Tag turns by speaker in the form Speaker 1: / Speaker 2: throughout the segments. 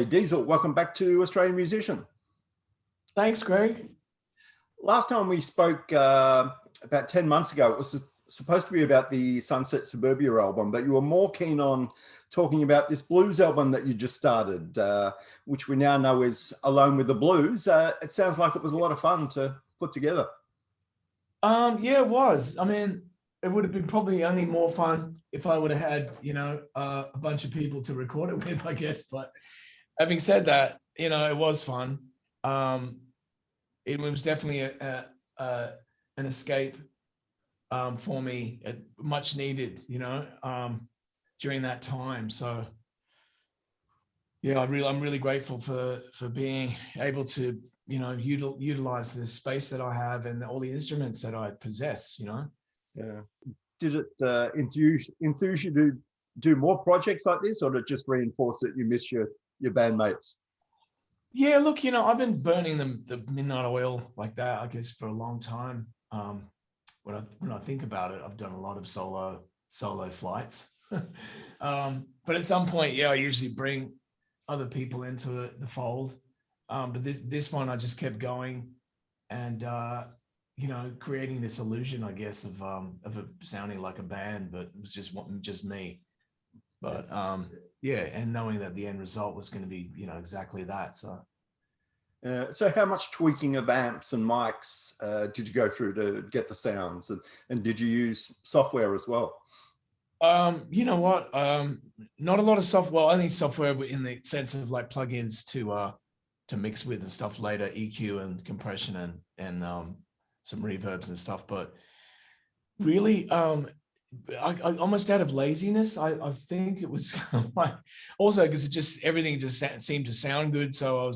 Speaker 1: Diesel, welcome back to Australian Musician.
Speaker 2: Thanks, Greg.
Speaker 1: Last time we spoke about 10 months ago, it was supposed to be about the Sunset Suburbia album, but you were more keen on talking about this blues album that you just started, which we now know is Alone with the Blues. It sounds like it was a lot of fun to put together.
Speaker 2: Yeah, it was. I mean, it would have been probably only more fun if I would have had, a bunch of people to record it with, I guess. But having said that, it was fun. It was definitely an escape for me, much needed, during that time. So, yeah, I'm really grateful for being able to, utilize the space that I have and all the instruments that I possess.
Speaker 1: Yeah. Did it enthuse you to do more projects like this, or did it just reinforce that you miss your bandmates?
Speaker 2: Yeah, look, I've been burning the midnight oil like that, I guess, for a long time. When I think about it, I've done a lot of solo flights. But at some point, yeah, I usually bring other people into the fold. But this one, I just kept going and, creating this illusion, I guess, of it sounding like a band, but it was just me. But yeah, and knowing that the end result was going to be, exactly that.
Speaker 1: So how much tweaking of amps and mics did you go through to get the sounds, and did you use software as well?
Speaker 2: You know what? Not a lot of software. Well, only software in the sense of like plugins to mix with and stuff later, EQ and compression and some reverbs and stuff. But really, I almost out of laziness, I think it was like, also because everything just seemed to sound good. So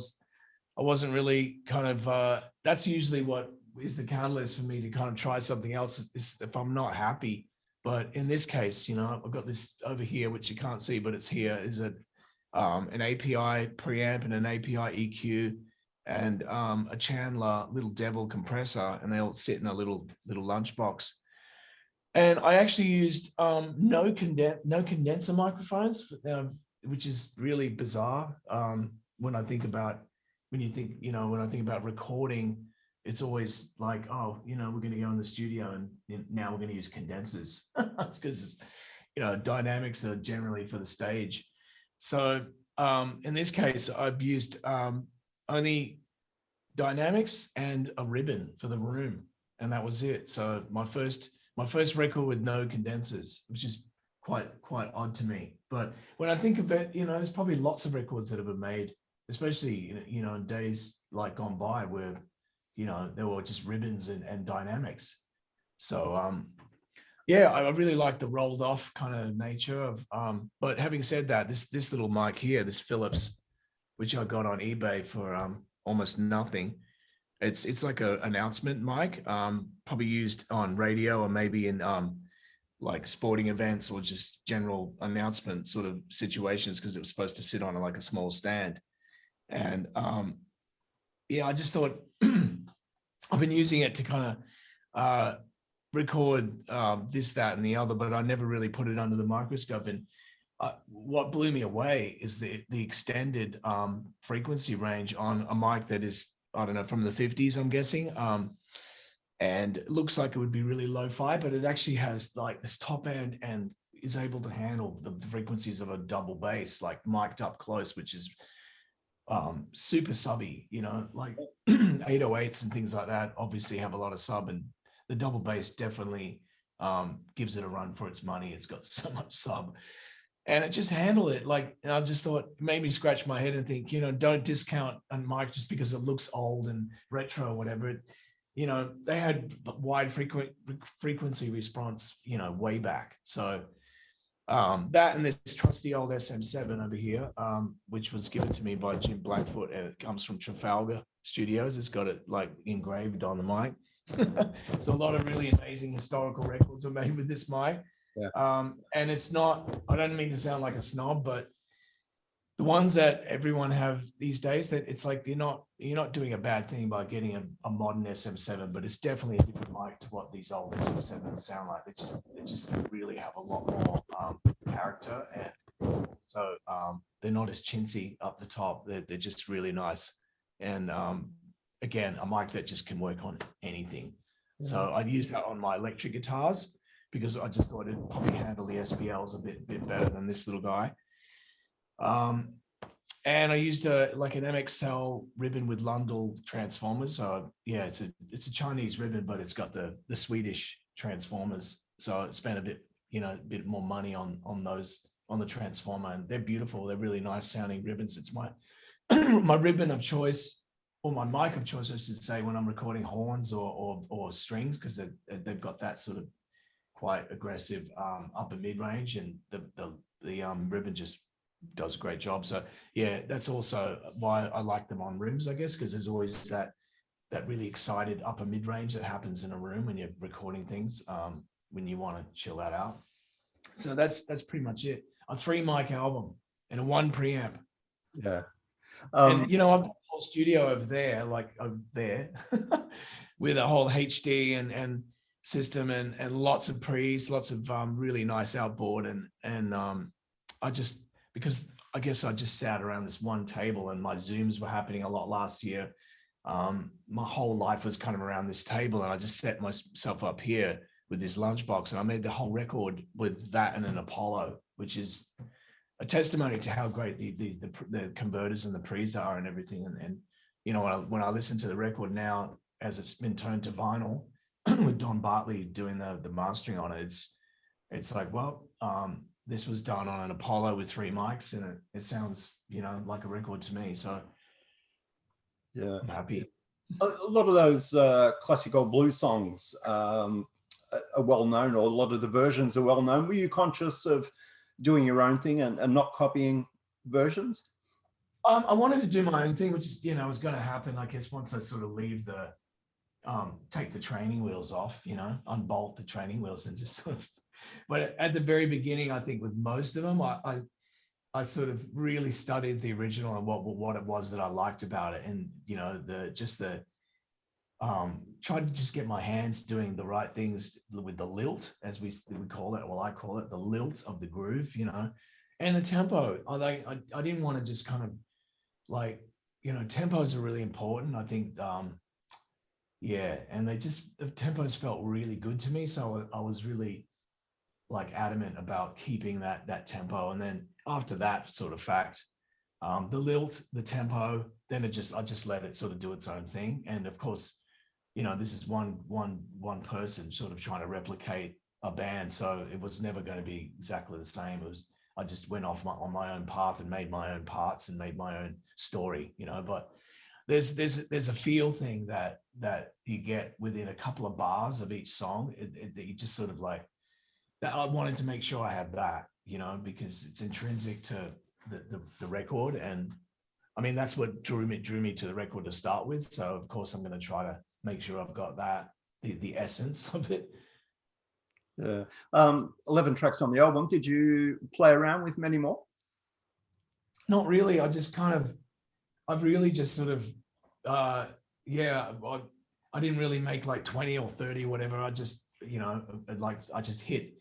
Speaker 2: I wasn't really kind of, that's usually what is the catalyst for me to kind of try something else is if I'm not happy. But in this case, I've got this over here, which you can't see, but it's here, is an API preamp and an API EQ and a Chandler little devil compressor, and they all sit in a little lunchbox. And I actually used no condenser microphones, which is really bizarre when I think about recording. It's always like, oh, we're going to go in the studio and now we're going to use condensers. It's because dynamics are generally for the stage. So in this case, I've used only dynamics and a ribbon for the room, and that was it. So my first record with no condensers, which is quite odd to me. But when I think of it, there's probably lots of records that have been made, especially in days like gone by where there were just ribbons and dynamics. So yeah, I really like the rolled off kind of nature of but having said that, this little mic here, this Phillips, which I got on eBay for almost nothing, it's like an announcement mic, probably used on radio or maybe in like sporting events or just general announcement sort of situations, because it was supposed to sit on like a small stand. And yeah, I just thought I've been using it to kind of record this, that, and the other, but I never really put it under the microscope. And what blew me away is the extended frequency range on a mic that is, I don't know, from the 50s, I'm guessing. And it looks like it would be really lo-fi, but it actually has like this top end and is able to handle the frequencies of a double bass, like mic'd up close, which is super subby, like 808s and things like that obviously have a lot of sub, and the double bass definitely gives it a run for its money. It's got so much sub, and it just handled it. Like, I just thought, it made me scratch my head and think, don't discount a mic just because it looks old and retro or whatever. They had wide frequency response, way back. So that and this trusty old SM7 over here, which was given to me by Jim Blackfoot, and it comes from Trafalgar Studios. It's got it like engraved on the mic. So a lot of really amazing historical records were made with this mic. Yeah. And it's not, I don't mean to sound like a snob, but the ones that everyone have these days, that it's like you're not doing a bad thing by getting a modern SM7, but it's definitely a different mic to what these old SM7s sound like. They just really have a lot more character and So they're not as chintzy up the top. They're just really nice. And again, a mic that just can work on anything. So I'd use that on my electric guitars because I just thought it'd probably handle the SPLs a bit better than this little guy. And I used like an MXL ribbon with Lundell transformers. So yeah, it's a Chinese ribbon, but it's got the Swedish transformers. So I spent a bit more money on those, on the transformer, and they're beautiful. They're really nice sounding ribbons. It's my my ribbon of choice, or my mic of choice, I should say, when I'm recording horns or strings, because they've got that sort of quite aggressive upper mid range, and the ribbon just does a great job. So yeah, that's also why I like them on rims, I guess, because there's always that really excited upper mid range that happens in a room when you're recording things, when you want to chill that out. So that's pretty much it. A 3 mic album and a 1 preamp.
Speaker 1: Yeah.
Speaker 2: And I've got a whole studio over there, with a whole HD and system and lots of pre's, lots of really nice outboard, and because I guess I just sat around this one table, and my Zooms were happening a lot last year. My whole life was kind of around this table, and I just set myself up here with this lunchbox, and I made the whole record with that and an Apollo, which is a testimony to how great the converters and the pre's are and everything. And when I listen to the record now, as it's been turned to vinyl, with Don Bartley doing the mastering on it, it's like, well, this was done on an Apollo with 3 mics, and it sounds, like a record to me. So yeah, I'm happy.
Speaker 1: A lot of those classical blues songs are well known, or a lot of the versions are well known. Were you conscious of doing your own thing and not copying versions?
Speaker 2: I wanted to do my own thing, which is, was going to happen, I guess, once I sort of leave take the training wheels off, unbolt the training wheels and just sort of. But at the very beginning, I think with most of them, I sort of really studied the original and what it was that I liked about it, and tried to just get my hands doing the right things with the lilt, as we call it. Well, I call it the lilt of the groove, and the tempo. I didn't want to just kind of tempos are really important, I think. And the tempos felt really good to me, so I was really adamant about keeping that tempo. And then after that sort of fact, the lilt, the tempo, then I just let it sort of do its own thing. And of course, this is one person sort of trying to replicate a band, so it was never going to be exactly the same. I just went off on my own path and made my own parts and made my own story, but there's a feel thing that you get within a couple of bars of each song that you just sort of that. I wanted to make sure I had that, because it's intrinsic to the record. And I mean, that's what drew me to the record to start with. So of course I'm going to try to make sure I've got that, the essence of it.
Speaker 1: Yeah. 11 tracks on the album. Did you play around with many more?
Speaker 2: Not really. I've really just sort of, I didn't really make 20 or 30 or whatever. I just, I just hit,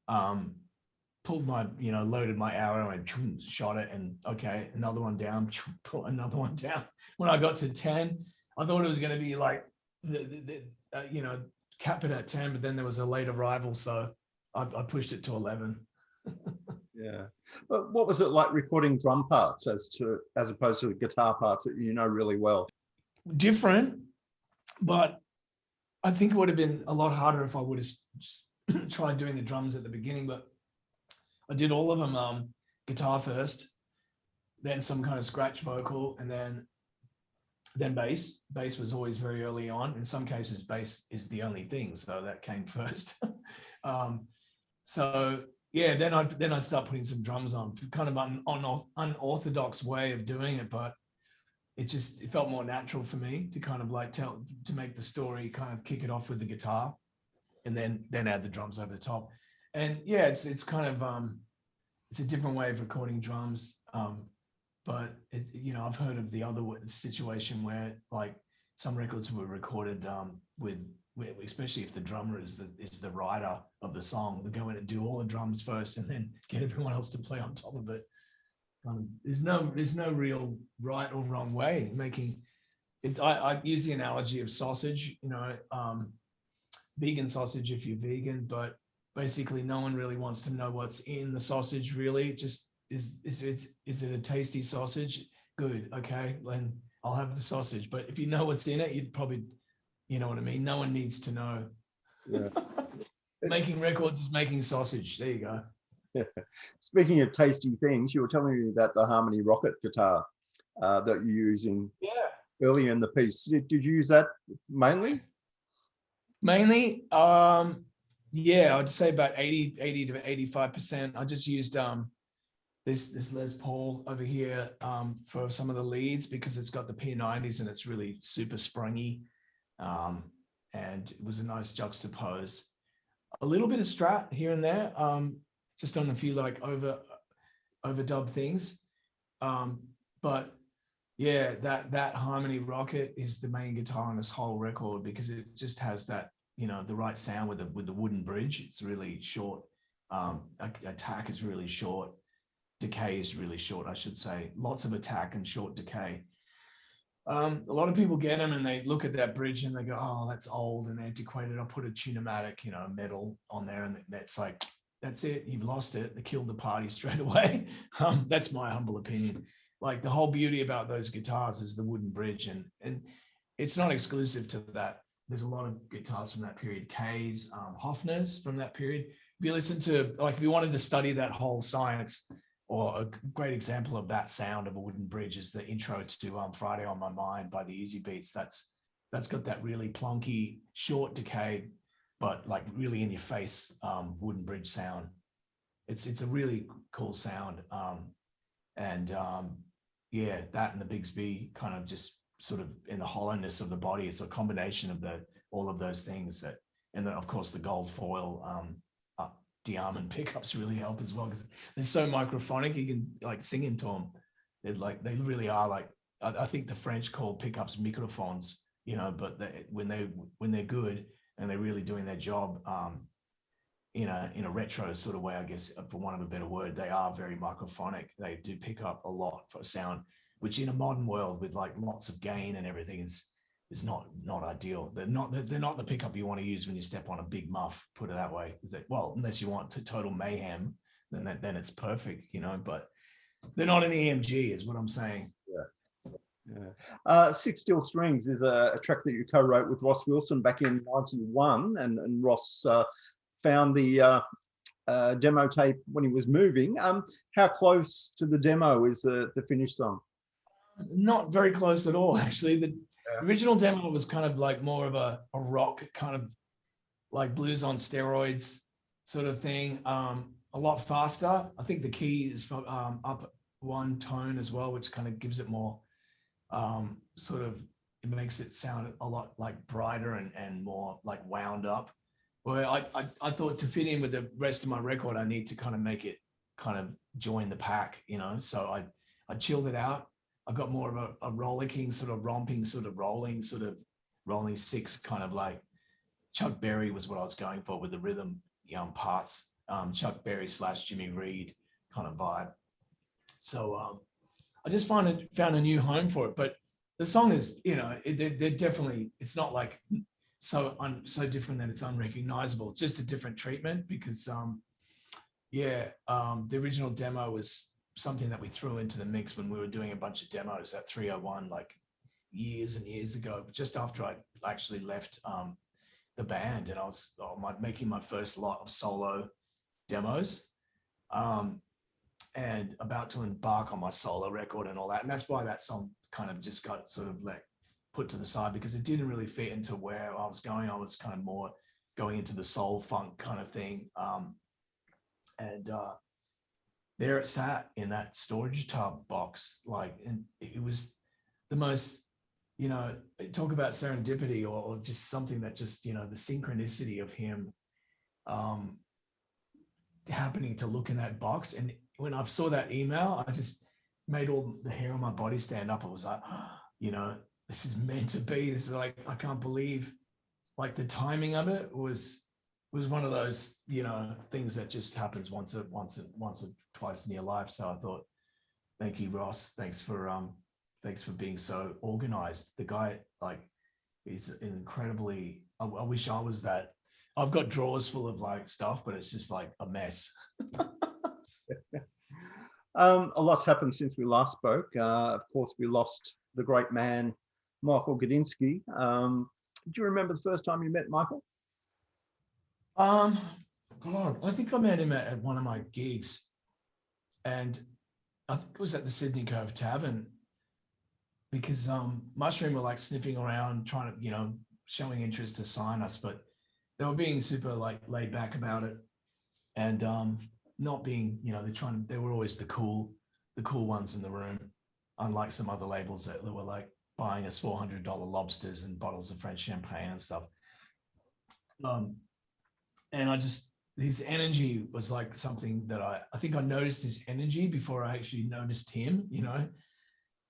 Speaker 2: pulled my, loaded my arrow and shot it, and okay, another one down, put another one down. When I got to 10, I thought it was going to be cap it at 10, but then there was a late arrival, so I pushed it to 11.
Speaker 1: Yeah. But what was it like recording drum parts as opposed to the guitar parts that really well?
Speaker 2: Different, but I think it would have been a lot harder if I would have tried doing the drums at the beginning. But I did all of them guitar first, then some kind of scratch vocal, and then bass. Bass was always very early on. In some cases, bass is the only thing, so that came first. Then I start putting some drums on, kind of an unorthodox way of doing it, but it felt more natural for me to kind of to make the story, kind of kick it off with the guitar, and then add the drums over the top. And yeah, it's kind of it's a different way of recording drums. But I've heard of the other situation where some records were recorded with, especially if the drummer is the writer of the song, they go in and do all the drums first and then get everyone else to play on top of it. There's no real right or wrong way making it's. I use the analogy of sausage, vegan sausage if you're vegan, but basically no one really wants to know what's in the sausage. Really, just is it a tasty sausage? Good, okay, then I'll have the sausage. But if you know what's in it, you'd probably, you know what I mean. No one needs to know.
Speaker 1: Yeah.
Speaker 2: Making records is making sausage. There you go.
Speaker 1: Yeah. Speaking of tasty things, you were telling me about the Harmony Rocket guitar that you're using earlier in the piece. Did you use that mainly?
Speaker 2: Mainly, I'd say about 80 to 85%. I just used this Les Paul over here for some of the leads because it's got the P90s and it's really super sprungy. And it was a nice juxtapose. A little bit of Strat here and there, just on a few like overdub things. But yeah, that Harmony Rocket is the main guitar on this whole record because it just has that, the right sound with the wooden bridge. It's really short. Attack is really short. Decay is really short, I should say. Lots of attack and short decay. A lot of people get them and they look at that bridge and they go, oh, that's old and antiquated. I'll put a Tunematic, metal on there. And that's like, that's it. You've lost it. They killed the party straight away. That's my humble opinion. Like the whole beauty about those guitars is the wooden bridge. And it's not exclusive to that. There's a lot of guitars from that period. K's, Hofner's from that period. If you listen to, like, if you wanted to study that whole science, or a great example of that sound of a wooden bridge is the intro to Friday on My Mind by the Easy Beats. That's got that really plunky, short decay, but like really in your face wooden bridge sound. It's a really cool sound. Yeah, that and the Bigsby kind of just sort of in the hollowness of the body. It's a combination of all of those things and of course the gold foil de-arming pickups really help as well because they're so microphonic. You can like sing into them. They really are like, I think the French call pickups microphones, but when they're good and they're really doing their job, in a retro sort of way, I guess, for want of a better word, they are very microphonic. They do pick up a lot for sound, which in a modern world with like lots of gain and everything is not ideal. They're not the pickup you want to use when you step on a big muff, put it that way. Well, unless you want total mayhem, then it's perfect, but they're not an EMG is what I'm saying.
Speaker 1: Yeah. Six Steel Strings is a track that you co-wrote with Ross Wilson back in 91 and Ross found the demo tape when he was moving. How close to the demo is the finished song?
Speaker 2: Not very close at all, actually. The original demo was kind of like more of a rock kind of like blues on steroids sort of thing. A lot faster. I think the key is up one tone as well, which kind of gives it more it makes it sound a lot like brighter and more like wound up. Well, I thought to fit in with the rest of my record, I need to kind of make it kind of join the pack, so I chilled it out. I got more of a rollicking sort of romping sort of rolling six kind of like Chuck Berry was what I was going for with the rhythm parts. Chuck Berry / Jimmy Reed kind of vibe. So I just found a new home for it. But the song is, they're definitely, it's not like so different that it's unrecognizable. It's just a different treatment because the original demo was something that we threw into the mix when we were doing a bunch of demos at 301 like years and years ago, just after I actually left the band and I was making my first lot of solo demos and about to embark on my solo record and all that. And that's why that song kind of just got sort of like put to the side because it didn't really fit into where I was going. I was kind of more going into the soul funk kind of thing. There it sat in that storage tub box, and it was the most, talk about serendipity or just something that just, the synchronicity of him happening to look in that box. And when I saw that email, I just made all the hair on my body stand up. I was like, this is meant to be. This is like, I can't believe like the timing of it was one of those, things that just happens once or twice in your life. So I thought, Thank you, Ross. Thanks for being so organized. The guy, like, is incredibly, I wish I was that. I've got drawers full of like stuff, but it's just like a mess.
Speaker 1: A lot's happened since we last spoke. Of course, we lost the great man, Michael Gudinski. Do you remember the first time you met Michael?
Speaker 2: God, I think I met him at one of my gigs, and I think it was at the Sydney Cove Tavern, because Mushroom were like sniffing around, trying to, showing interest to sign us, but they were being super like laid back about it, and not being, they were always the cool ones in the room, unlike some other labels that were like buying us $400 lobsters and bottles of French champagne and stuff. And his energy was like something that I think I noticed his energy before I actually noticed him. It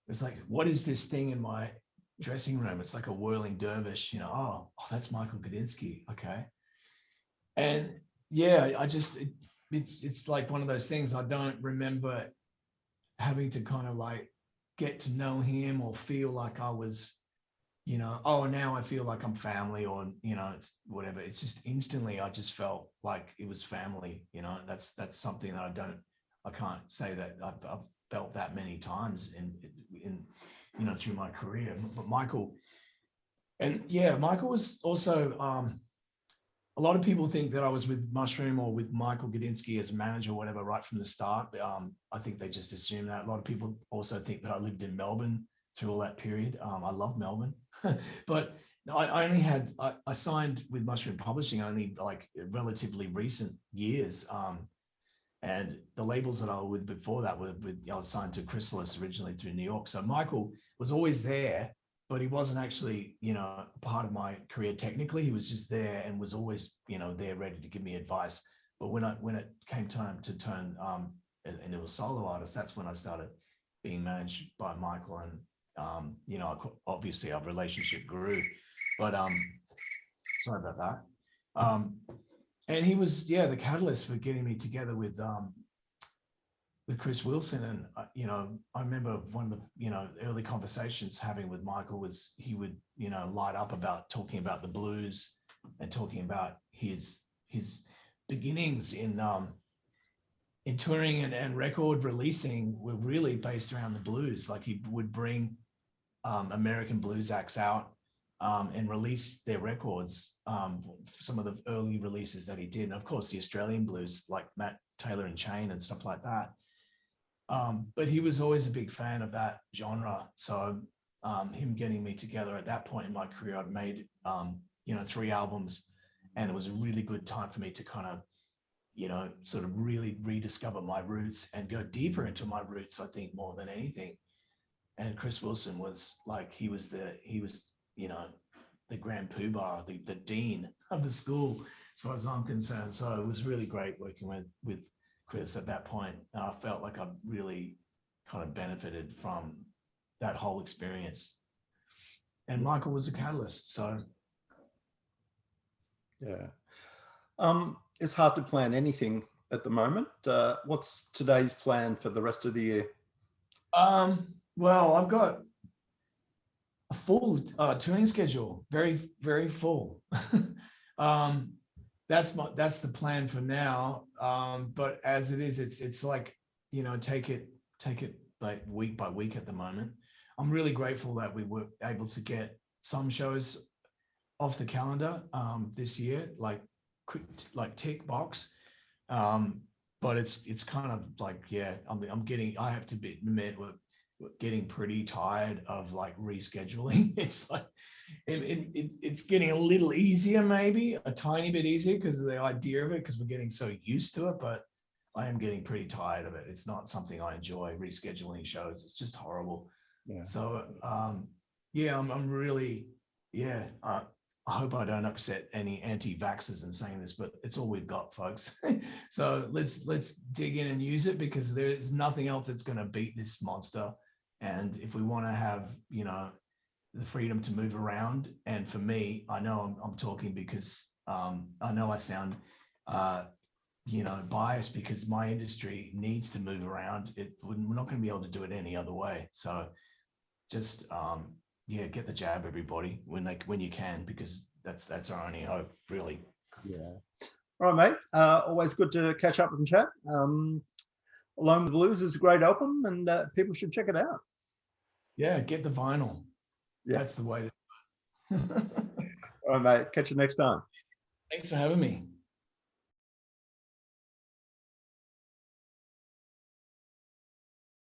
Speaker 2: was like, what is this thing in my dressing room? It's like a whirling dervish, oh, that's Michael Gudinski. Okay. And yeah, it's like one of those things. I don't remember having to kind of like get to know him or feel like I was, oh, now I feel like I'm family, or, it's whatever. It's just instantly, I just felt like it was family, that's something that I can't say that I've felt that many times in through my career. But Michael was also, a lot of people think that I was with Mushroom or with Michael Gudinski as a manager or whatever right from the start. But, I think they just assume that. A lot of people also think that I lived in Melbourne through all that period. I love Melbourne, but I signed with Mushroom Publishing only like relatively recent years. And the labels that I was with before that I was signed to Chrysalis originally through New York. So Michael was always there, but he wasn't actually, part of my career technically. He was just there and was always, there ready to give me advice. But when it came time to turn into a solo artist, that's when I started being managed by Michael. And obviously our relationship grew. But sorry about that. And he was, the catalyst for getting me together with Chris Wilson. And, I remember one of the, early conversations having with Michael was he would, light up about talking about the blues and talking about his beginnings in touring and record releasing were really based around the blues. Like he would bring American blues acts out and release their records, some of the early releases that he did. And of course, the Australian blues like Matt Taylor and Chain and stuff like that. But he was always a big fan of that genre. So him getting me together at that point in my career, I'd made, 3 albums, and it was a really good time for me to kind of, sort of really rediscover my roots and go deeper into my roots, I think, more than anything. And Chris Wilson was like, he was the grand poobah, the dean of the school, as far as I'm concerned. So it was really great working with Chris at that point. I felt like I really kind of benefited from that whole experience. And Michael was a catalyst. So
Speaker 1: yeah. It's hard to plan anything at the moment. What's today's plan for the rest of the year?
Speaker 2: Well, I've got a full touring schedule, very, very full. That's the plan for now. But as it is, it's like, take it like week by week at the moment. I'm really grateful that we were able to get some shows off the calendar this year, like tick box. But it's kind of like, I have to admit, we're getting pretty tired of like rescheduling. It's like it's getting a little easier, maybe a tiny bit easier because of the idea of it, because we're getting so used to it. But I am getting pretty tired of it. It's not something I enjoy, rescheduling shows. It's just horrible. Yeah. So I'm really I hope I don't upset any anti-vaxxers in saying this, but it's all we've got, folks. So let's dig in and use it, because there's nothing else that's going to beat this monster. And if we want to have, the freedom to move around, and for me, I know I'm talking because I know I sound biased because my industry needs to move around. We're not going to be able to do it any other way. So just get the jab, everybody, when you can, because that's our only hope, really.
Speaker 1: Yeah. All right, mate. Always good to catch up and chat. Alone with the Blues is a great album, and people should check it out.
Speaker 2: Yeah, get the vinyl.
Speaker 1: Yeah.
Speaker 2: That's the way to do it.
Speaker 1: All right, mate. Catch you next time.
Speaker 2: Thanks for having me.